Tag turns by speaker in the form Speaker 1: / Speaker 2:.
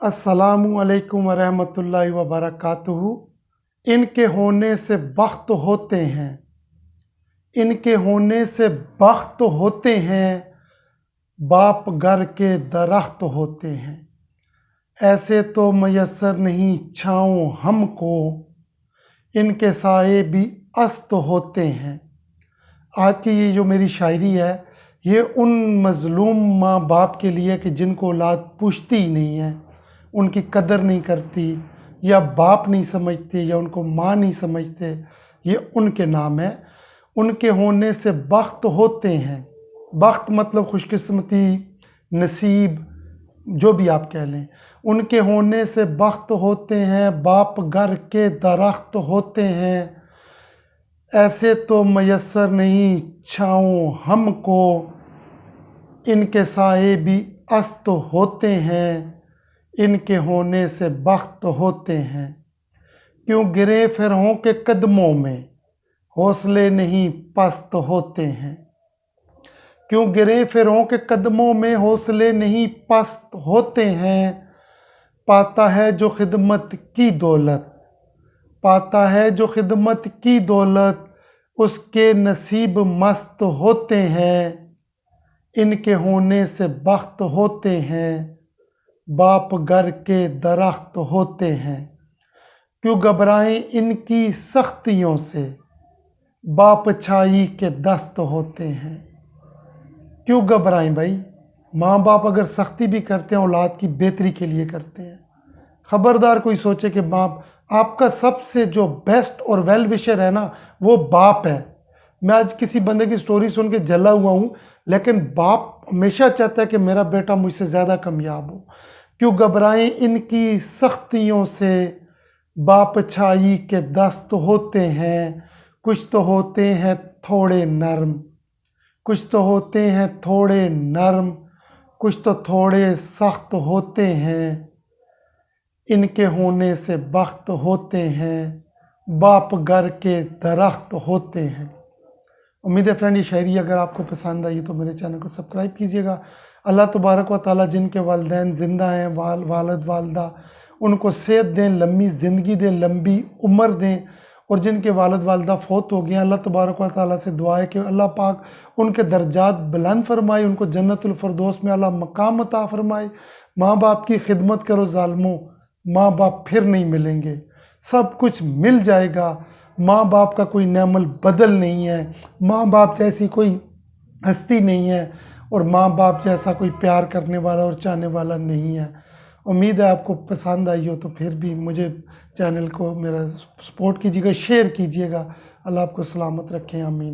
Speaker 1: अस्सलामु अलैकुम वरहमतुल्लाहि वबरकातुहू। इनके होने से बख्त होते हैं, इनके होने से बख्त होते हैं, बाप घर के दरख्त होते हैं। ऐसे तो मैसर नहीं छाँव हमको, इनके साए भी अस्त होते हैं। आज की ये जो मेरी शायरी है, ये उन मज़लूम माँ बाप के लिए कि जिनको औलाद पूछती ही नहीं है, उनकी कदर नहीं करती, या बाप नहीं समझते, या उनको माँ नहीं समझते, ये उनके नाम है। उनके होने से बख्त होते हैं। बख्त मतलब खुशकिस्मती, नसीब, जो भी आप कह लें। उनके होने से बख्त होते हैं, बाप घर के दरख्त होते हैं। ऐसे तो मैसर नहीं छाँव हमको, इनके साए भी अस्त होते हैं। इनके होने से बख्त होते हैं। क्यों गिरे फिरहों के कदमों में, हौसले नहीं पस्त होते हैं। क्यों गिरे फिरहों के कदमों में, हौसले नहीं पस्त होते हैं। पाता है जो खिदमत की दौलत, पाता है जो खिदमत की दौलत, उसके नसीब मस्त होते हैं। इनके होने से बख्त होते हैं, बाप घर के दरख्त होते हैं। क्यों घबराएं इनकी सख्तियों से, बाप छाई के दस्त होते हैं। क्यों घबराएं भाई, माँ बाप अगर सख्ती भी करते हैं औलाद की बेहतरी के लिए करते हैं। ख़बरदार कोई सोचे कि बाप आपका सबसे जो बेस्ट और वेल विशर है ना, वो बाप है। मैं आज किसी बंदे की स्टोरी सुन के जला हुआ हूँ, लेकिन बाप हमेशा चाहता है कि मेरा बेटा मुझसे ज़्यादा कामयाब हो। क्यों घबराएं इनकी सख्तियों से, बाप छाई के दस्त होते हैं। कुछ तो होते हैं थोड़े नरम, कुछ तो होते हैं थोड़े नरम, कुछ तो थोड़े सख्त होते हैं। इनके होने से बख्त होते हैं, बाप घर के दरख्त होते हैं। उम्मीद है फ्रेंड ये शायरी अगर आपको पसंद आई तो मेरे चैनल को सब्सक्राइब कीजिएगा। अल्लाह तबारक व तआला जिनके वालिदैन ज़िंदा हैं, वालिद वालदा, उनको सेहत दें, लंबी ज़िंदगी दें, लंबी उम्र दें। और जिनके वालिद वालदा फ़ौत हो गए हैं, अल्लाह तबारक व तआला से दुआ है कि अल्लाह पाक उनके दर्जात बुलंद फरमाए, उनको जन्नतुल फ़िरदौस में अल्लाह मकाम अता फरमाए। माँ बाप की खिदमत करो ज़ालिमों, माँ बाप फिर नहीं मिलेंगे, सब कुछ मिल जाएगा। माँ बाप का कोई नेमल बदल नहीं है, माँ बाप जैसी कोई हस्ती नहीं है, और माँ बाप जैसा कोई प्यार करने वाला और चाहने वाला नहीं है। उम्मीद है आपको पसंद आई हो, तो फिर भी मुझे चैनल को मेरा सपोर्ट कीजिएगा, शेयर कीजिएगा। अल्लाह आपको सलामत रखें, आमीन।